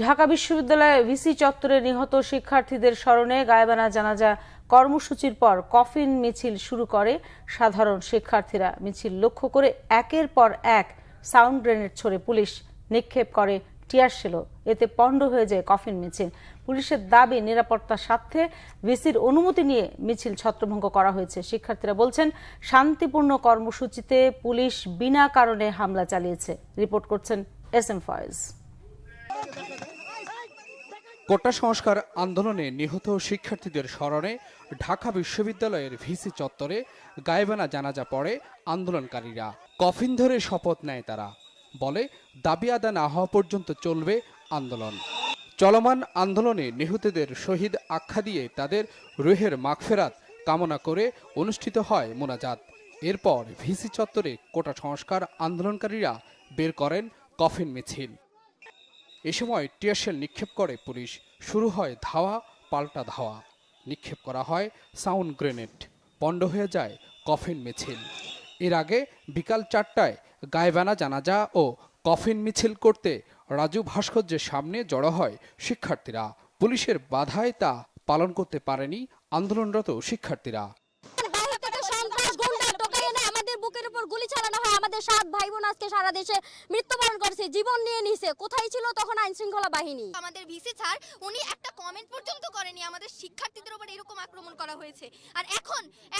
ঢাকা বিশ্ববিদ্যালয়ে ভিসি চত্বরে নিহত শিক্ষার্থীদের স্মরণে গায়েবানা জানাজা কর্মসূচির পর কফিন মিছিল শুরু করে সাধারণ শিক্ষার্থীরা। মিছিল লক্ষ্য করে একের পর এক সাউন্ড গ্রেনেড ছড়ে পুলিশ, নিক্ষেপ করে টিয়ার শেলও। এতে পণ্ড হয়ে যায় কফিন মিছিল। পুলিশের দাবি, নিরাপত্তার স্বার্থে ভিসির অনুমতি নিয়ে মিছিল ছত্রভঙ্গ করা হয়েছে। শিক্ষার্থীরা বলছেন, শান্তিপূর্ণ কর্মসূচিতে পুলিশ বিনা কারণে হামলা চালিয়েছে। রিপোর্ট করছেন এস.এম. ফয়েজ। কোটা সংস্কার আন্দোলনে নিহত শিক্ষার্থীদের স্মরণে ঢাকা বিশ্ববিদ্যালয়ের ভিসি চত্বরে গায়েবানা জানাজা পড়ে আন্দোলনকারীরা। কফিন ধরে শপথ নেয় তারা, বলে দাবি আদায় না হওয়া পর্যন্ত চলবে আন্দোলন। চলমান আন্দোলনে নিহতদের শহীদ আখ্যা দিয়ে তাদের রুহের মাগফেরাত কামনা করে অনুষ্ঠিত হয় মোনাজাত। এরপর ভিসি চত্বরে কোটা সংস্কার আন্দোলনকারীরা বের করেন কফিন মিছিল। এ সময় টিয়ারশেল নিক্ষেপ করে পুলিশ। শুরু হয় ধাওয়া পাল্টা ধাওয়া, নিক্ষেপ করা হয় সাউন্ড গ্রেনেড, পণ্ড হয়ে যায় কফিন মিছিল। এর আগে বিকাল 4টায় গায়েবানা জানাজা ও কফিন মিছিল করতে রাজু ভাস্কর্যের সামনে জড়ো হয় শিক্ষার্থীরা। পুলিশের বাধায় তা পালন করতে পারেনি আন্দোলনরত শিক্ষার্থীরা। বুকের উপর গুলি চালানো হয়, আমাদের 7 ভাই বোন আজকে সারা দেশে মৃত্যুবরণ করেছে, জীবন নিয়ে নিছে। কোথায় ছিল তখন আইন শৃঙ্খলা বাহিনী? আমাদের ভিসি স্যার উনি একটা কমেন্ট পর্যন্ত করেনি, আমাদের শিক্ষার্থীদের উপর এরকম আক্রমণ করা হয়েছে। আর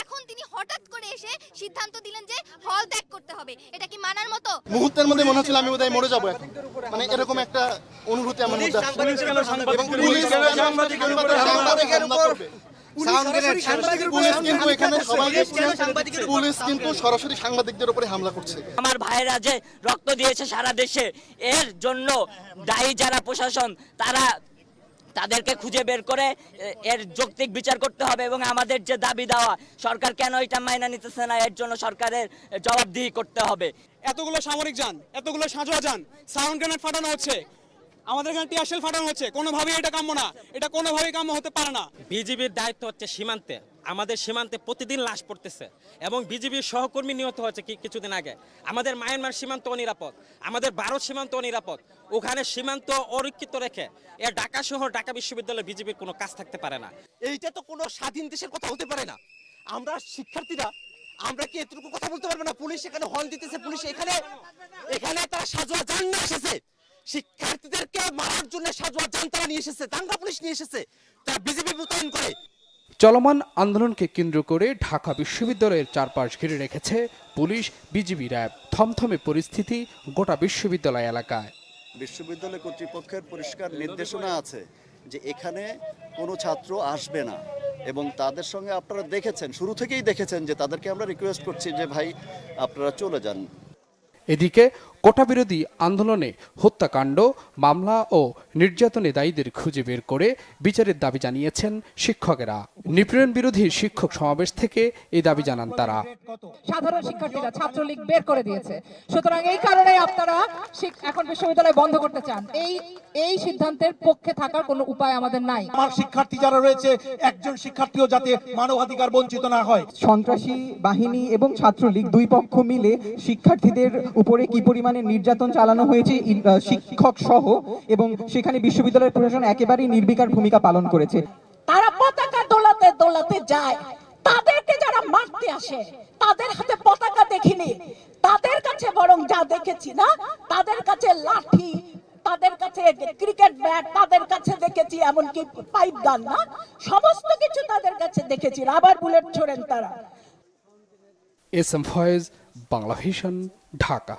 এখন তিনি হঠাৎ করে এসে সিদ্ধান্ত দিলেন যে হল ত্যাগ করতে হবে। এটা কি মানার মতো? মুহূর্তের মধ্যে মনে হচ্ছিল আমি বোধহয় মরে যাবো এখন, মানে এরকম একটা অনুভূতি আমার মধ্যে। পুলিশ কিন্তু সরাসরি সাংবাদিকদের উপরে হামলা করছে। আমার ভাইয়েরা যে রক্ত দিয়েছে সারা দেশে, এর জন্য দায়ী যারা প্রশাসন, তাদেরকে খুঁজে বের করে এর যৌক্তিক বিচার করতে হবে। এবং আমাদের যে দাবি দেওয়া, সরকার কেন এটা মাইনা নিতেছে না, এর জন্য সরকারের জবাবদিহি করতে হবে। এতগুলো সামরিক যান, এতগুলো সাঁজোয়া যান, সাউন্ড গ্রেনেড ফাটানো হচ্ছে, আমাদের এখানে টিয়ারশেল ফাটানো হচ্ছে। কোনোভাবেই এটা কাম্য না, এটা কোনোভাবেই কাম্য হতে পারে না। বিজিবির দায়িত্ব হচ্ছে সীমান্তে, আমাদের সীমান্তে প্রতিদিন লাশ পড়তেছে এবং বিজিবির সহকর্মী নিহত হয়েছে কিছুদিন আগে। আমাদের মায়ানমার সীমান্ত অনিরাপদ, আমাদের ভারত সীমান্ত অনিরাপদ। ওখানে সীমান্ত অরক্ষিত রেখে ঢাকা শহর, ঢাকা বিশ্ববিদ্যালয়ে বিজিবির কোনো কাজ থাকতে পারে না। এইটা তো কোনো স্বাধীন দেশের কথা হতে পারে না। আমরা শিক্ষার্থীরা, আমরা কি এতটুকু কথা বলতে পারবো না? পুলিশ এখানে হল দিতেছে, পুলিশ এখানে তারা সাজোয়া যান না এসেছে, শিক্ষার্থীদেরকে মারার জন্য সাজোয়া যান তারা নিয়ে এসেছে, দাঙ্গা পুলিশ নিয়ে এসেছে, তারা বিজেপি মোতায়েন করে। চলমান আন্দোলনকে কেন্দ্র করে ঢাকা বিশ্ববিদ্যালয়ের চারপাশ ঘিরে রেখেছে পুলিশ, বিজিবি, র্যাব। থমথমে পরিস্থিতি গোটা বিশ্ববিদ্যালয় এলাকায়। বিশ্ববিদ্যালয় কর্তৃপক্ষের পরিষ্কার নির্দেশনা আছে যে এখানে কোনো ছাত্র আসবে না, এবং তাদের সঙ্গে আপনারা দেখেছেন, শুরু থেকেই দেখেছেন যে তাদেরকে আমরা রিকোয়েস্ট করছি যে ভাই আপনারা চলে যান। এদিকে কোটা বিরোধী আন্দোলনে হত্যাকাণ্ড, মামলা ও নির্যাতনে দায়ীদের খুঁজে বের করে বিচারের দাবি জানিয়েছেন শিক্ষকেরা। নিপীড়ন বিরোধী শিক্ষক সমাবেশ থেকে এই দাবি জানান তারা। সাধারণ শিক্ষার্থীরা ছাত্রলীগ বের করে দিয়েছে, সুতরাং এই কারণে আপনারা এখন বিশ্ববিদ্যালয় বন্ধ করতে চান। এই সিদ্ধান্তের পক্ষে থাকার কোনো উপায় আমাদের নাই। আমার শিক্ষার্থী যারা রয়েছে, একজন শিক্ষার্থীও যাতে মানবাধিকার বঞ্চিত না হয়। সন্ত্রাসী বাহিনী এবং ছাত্রলীগ দুই পক্ষ মিলে শিক্ষার্থীদের উপরে কি পরিমাণে নির্যাতন চালানো হয়েছে শিক্ষক সহ, এবং সেখানে বিশ্ববিদ্যালয়ের প্রশাসন একেবারেই নির্বিকার ভূমিকা পালন করেছে। তারা পতাকা দোলাতে দোলাতে যায়, তাদেরকে যারা মারতে আসে তাদের হাতে পতাকা দেখিনি, তাদের কাছে বরং যা দেখেছি না, তাদের কাছে লাঠি, তাদের কাছে ক্রিকেট ব্যাট, তাদের কাছে দেখেছি এমনকি পাইপ গান, না সমস্ত কিছু তাদের কাছে দেখেছি, রাবার বুলেট ছোড়েন তারা। এস.এম. ফয়েজ, বাংলা ভিশন, ঢাকা।